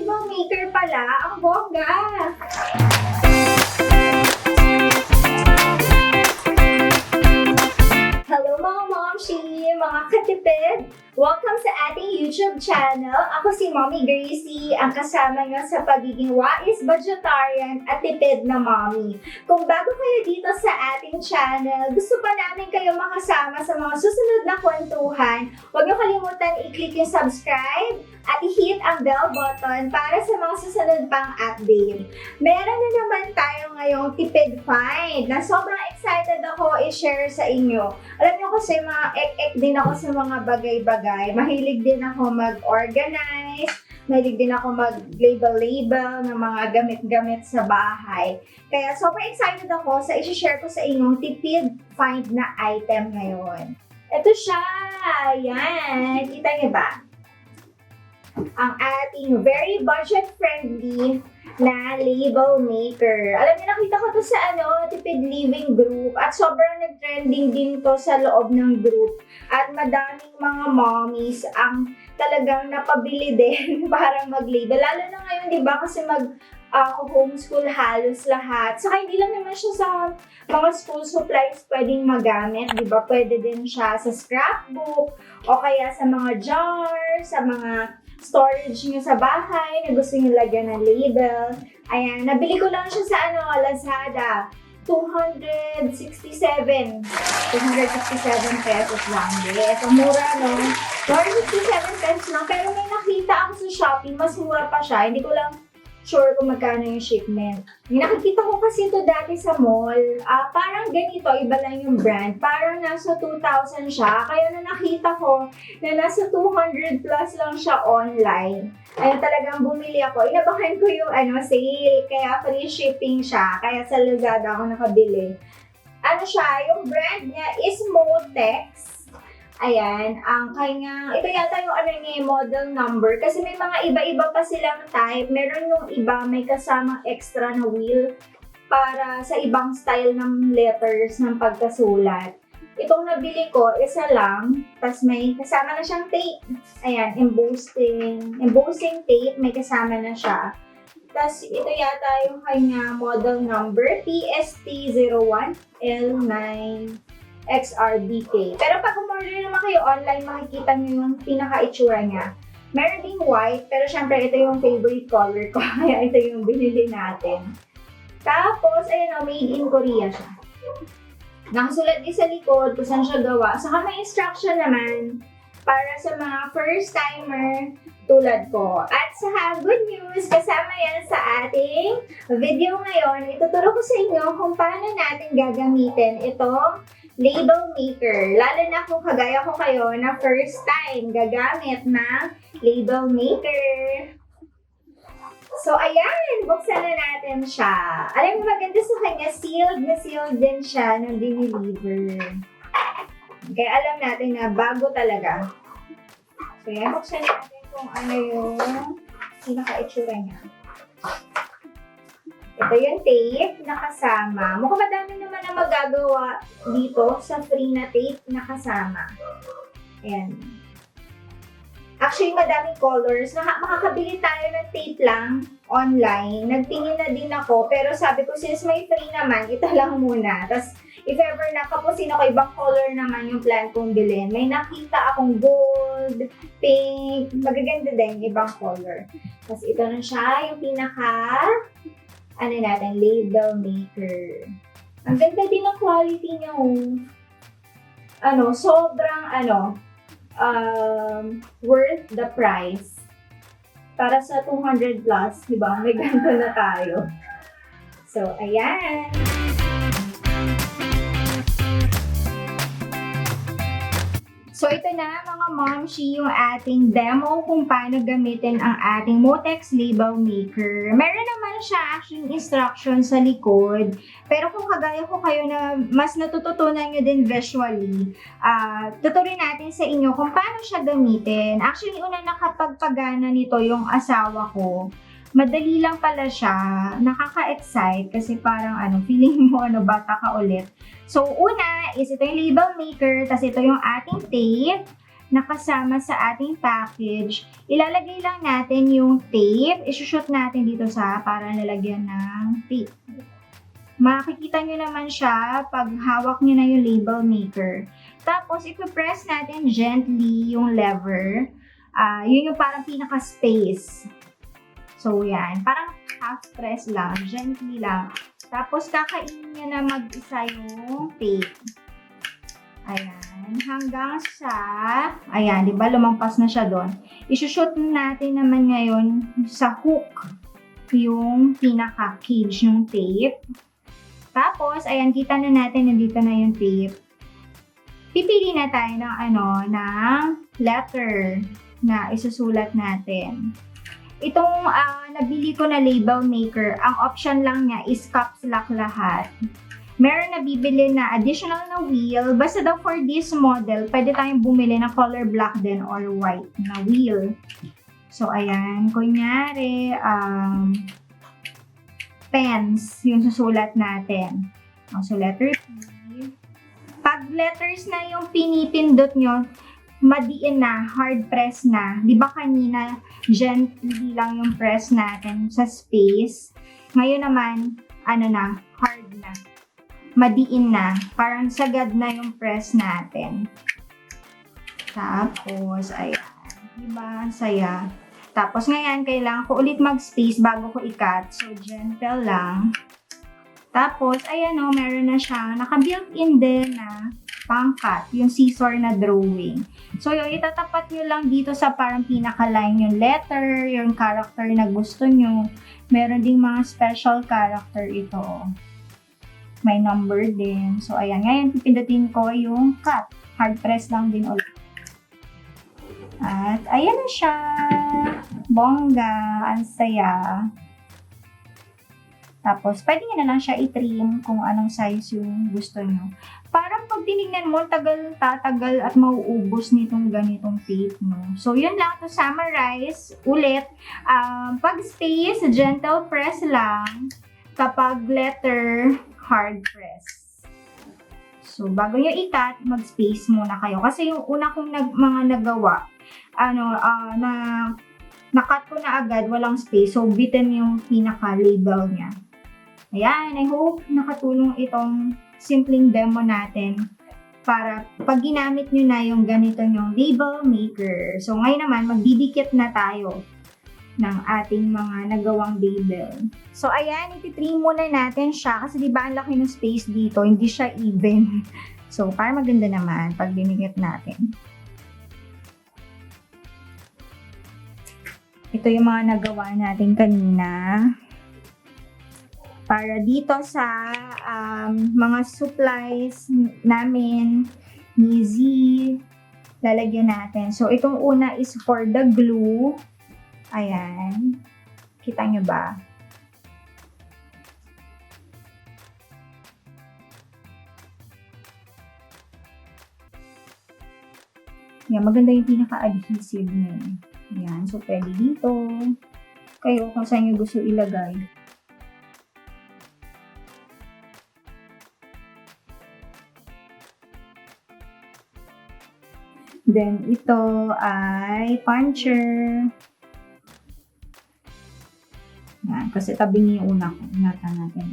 label maker pala. Ang bongga! Hello mga momshi, mga katipid! Welcome sa ating YouTube channel. Ako si Mommy Gracie, ang kasama nyo sa pagiging wais, budgetarian at tipid na mommy. Kung bago kayo dito sa ating channel, gusto pa namin kayo makasama sa mga susunod na kwentuhan, huwag nyo kalimutan i-click yung subscribe at i-hit ang bell button para sa mga susunod pang update. Meron na naman tayo ngayong tipid find na sobrang excited ako i-share sa inyo. Alam nyo kasi mga ek-ek din ako sa mga bagay-bagay. Mahilig din ako mag-organize. Mahilig din ako mag-label-label ng mga gamit-gamit sa bahay. Kaya sobrang excited ako sa i-share ko sa inyong tipid find na item ngayon. Ito siya! Ayan! Kita niyo ba? Ang ating very budget-friendly na label maker. Alam niyo, nakita ko to sa tipid living group at sobrang nag-trending din to sa loob ng group. At madaming mga mommies ang talagang napabili din para mag-label. Lalo na ngayon, di ba? Kasi homeschool halos lahat. Saka hindi lang naman siya sa mga school supplies pwedeng magamit, di ba? Pwede din siya sa scrapbook o kaya sa mga jar, sa mga storage nyo sa bahay na gusto nyo lagyan ng label. Ayan, nabili ko lang siya sa Lazada. 267 pesos lang. Ito, mura, no? 267 pesos lang. Pero may nakita ako sa Shopee, mas mura pa siya. Hindi ko lang sure kung magkano yung shipment. Nakikita ko kasi ito dati sa mall. Parang ganito, iba lang yung brand. Parang nasa 2,000 siya. Kaya na nakita ko na nasa 200 plus lang siya online. Ayun, talagang bumili ako. Inabahan ko yung sale. Kaya free shipping siya. Kaya sa Lazada ako nakabili. Yung brand niya is Motex. Ayan, ito yata yung model number. Kasi may mga iba-iba pa silang type. Meron yung iba, may kasamang extra na wheel para sa ibang style ng letters ng pagkasulat. Itong nabili ko, isa lang. Tapos may kasama na siyang tape. Ayan, embossing tape, may kasama na siya. Tapos ito yata yung kanya model number, PST01L9. XRBK. Pero pag umorder naman kayo online, makikita nyo yung pinaka-itsura niya. Meron ding white, pero syempre ito yung favorite color ko. Kaya ito yung binili natin. Tapos, ayan made in Korea siya. Nakasulat din sa likod kung saan siya gawa. Saka may instruction naman para sa mga first-timer tulad ko. At sa good news, kasama yan sa ating video ngayon. Ituturo ko sa inyo kung paano natin gagamitin itong label maker. Lalo na kung kagaya ko kayo na first time gagamit ng label maker. So, ayan! Buksan na natin siya. Alam mo, maganda sa kanya, sealed din siya ng diniliver. Kaya alam natin na bago talaga. So, ayan, buksan natin kung ano yung pinaka-itsura niya. Ito yung tape na kasama. Mukhang madami naman na magagawa dito sa free na tape na kasama. Ayan. Actually, madaming colors. Makakabili tayo ng tape lang online. Nagtingin na din ako. Pero sabi ko, since may free naman, ito lang muna. Tapos, if ever nakapusin ako, ibang color naman yung plan kong bilhin. May nakita akong gold, pink, magaganda din, ibang color. Tapos, ito na siya, yung pinaka label maker. Ang ganda din ng quality niya, sobrang, worth the price. Para sa 200 plus, di ba? May ganito na tayo. So, ayan. So, ito na mga momshi yung ating demo kung paano gamitin ang ating Motex label maker. Meron naman siya actually instruction sa likod. Pero kung kagaya ko kayo na mas natututunan nyo din visually, tuturin natin sa inyo kung paano siya gamitin. Actually, una nakapagpagana nito yung asawa ko. Madali lang pala siya, nakaka-excite kasi parang feeling mo bata ka ulit. So una is ito yung label maker, tapos ito yung ating tape. nakasama sa ating package. Ilalagay lang natin yung tape. Isushoot natin dito para lalagyan ng tape. Makikita nyo naman siya pag hawak nyo na yung label maker. Tapos, ipipress natin gently yung lever. Yun yung parang pinaka-space. So, yan. Parang half press lang. Gently lang. Tapos, kakainin nyo na mag-isa yung tape. Ayan. Hanggang sa, ayan, di ba lumampas na siya doon. Isushoot natin naman ngayon sa hook yung pinaka-cage yung tape. Tapos, ayan, kita na natin, nandito na yung tape. Pipili na tayo ng letter na isusulat natin. Itong nabili ko na label maker, ang option lang niya is caps lock lahat. Meron na bibili na additional na wheel. Basta daw for this model, pwede tayong bumili na color black din or white na wheel. So, ayan. Kunyari, pens yung susulat natin. So, letter P. Pag letters na yung pinipindot nyo, madiin na, hard press na. Di ba kanina, gently lang yung press natin sa space. Ngayon naman, hard na. Madiin na. Parang sagad na yung press natin. Tapos, ayan. Di ba? Saya. Tapos, ngayon, kailangan ko ulit mag-space bago ko i-cut. So, gentle lang. Tapos, ayan meron na siya. Naka-built-in din na pang-cut, yung scissor na drawing. So, yung itatapat nyo lang dito sa parang pinaka-line yung letter, yung character na gusto nyo. Meron ding mga special character ito. May number din. So, ayan. Ngayon, pipindutin ko yung cut. Hard press lang din ulit. At, ayan na siya. Bongga. Ang saya. Tapos, pwede nyo na lang siya i-trim kung anong size yung gusto nyo. Parang pag tinignan mo, tatagal at mauubos nitong ganitong tape, no? So, yun lang. To summarize, ulit, pag space, gentle press lang. Kapag letter, hard press. So, bago nyo i-cut, mag-space muna kayo. Kasi yung una kong mga nagawa, na-cut ko na agad, walang space. So, bitin yung pinaka-label niya. Ayan, I hope nakatulong itong simpleng demo natin para pag ginamit nyo na yung ganito yung label maker. So, ngayon naman, magdidikit na tayo ng ating mga nagawang label. So, ayan, iti-trim muna natin siya kasi diba ang laki ng space dito, hindi siya even. So, para maganda naman pag dinikit natin. Ito yung mga nagawa natin kanina. Para dito sa mga supplies namin ni Z, lalagyan natin. So, itong una is for the glue. Ayan. Kita nyo ba? Yan, maganda yung pinaka-adhesive niya. Ayan. So, pwede dito. Kayo kung saan nyo gusto ilagay. Then, ito ay puncher. Yan, kasi tabi niya yung una ko. Ingatan natin.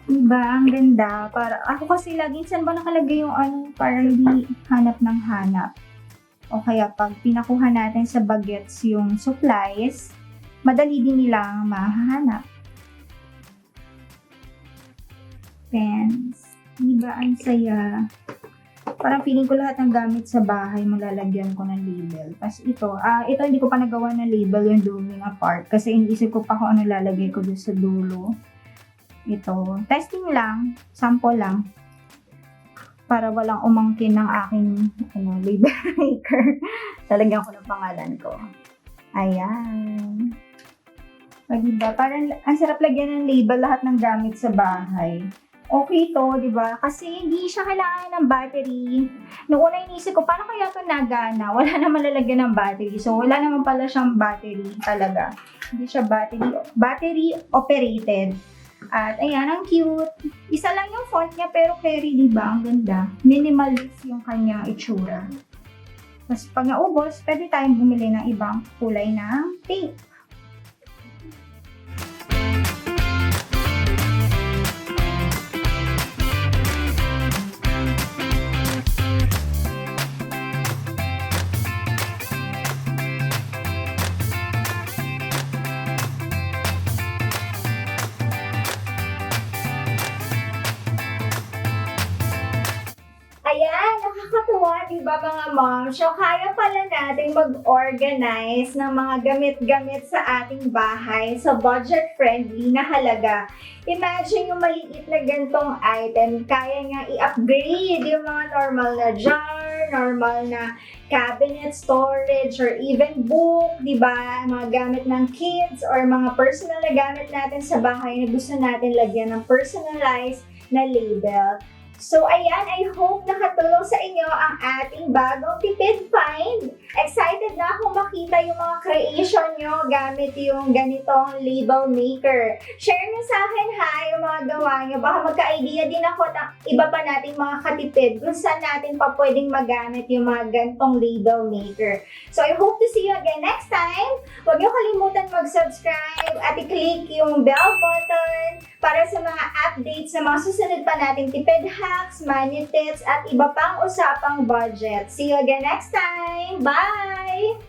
Diba? Ang ganda. Ako kasi lagi, saan ba nakalagay yung parang hindi hanap ng hanap. O kaya pag pinakuha natin sa bagets yung supplies, madali din nilang mahanap. Pens. Diba? Ang saya. Parang feeling ko lahat ng gamit sa bahay malalagyan ko ng label. Tapos ito hindi ko pa nagawa ng label yung drawing apart. Kasi inisip ko pa kung ano lalagay ko doon sa dulo. Ito, testing lang, sample lang. Para walang umangkin ng aking label maker. Talagyan ko ng pangalan ko. Ayan. Diba? Parang ang sarap lagyan ng label lahat ng gamit sa bahay. Okay to, di ba? Kasi hindi siya kailangan ng battery. Noong una inisip ko, paano kaya ito nagana? Wala naman lalagyan ng battery. So, wala naman pala siyang battery talaga. Hindi siya battery operated. At ayan, ang cute. Isa lang yung font niya pero carry, di ba? Ang ganda. Minimalist yung kanyang itsura. Tapos pag naubos, pwede tayong bumili ng ibang kulay ng tape. Ayan, nakakatuwa, di ba mga mom? So, kaya pala natin mag-organize ng mga gamit-gamit sa ating bahay sa budget-friendly na halaga. Imagine yung maliit na gantong item, kaya nga i-upgrade yung mga normal na jar, normal na cabinet storage, or even book, di ba? Mga gamit ng kids or mga personal na gamit natin sa bahay na gusto natin lagyan ng personalized na label. So, ayan, I hope nakatulong sa inyo ang ating bagong tipid find. Excited na akong makita yung mga creation nyo gamit yung ganitong label maker. Share nyo sa akin ha, yung mga gawa nyo. Baka magka-idea din ako ng iba pa nating mga katipid kung saan natin pa pwedeng magamit yung mga gantong label maker. So, I hope to see you again next time. Huwag nyo kalimutan mag-subscribe at i-click yung bell button para sa mga updates sa mga susunod pa nating tipid hacks, money tips, at iba pang usapang budget. See you again next time! Bye!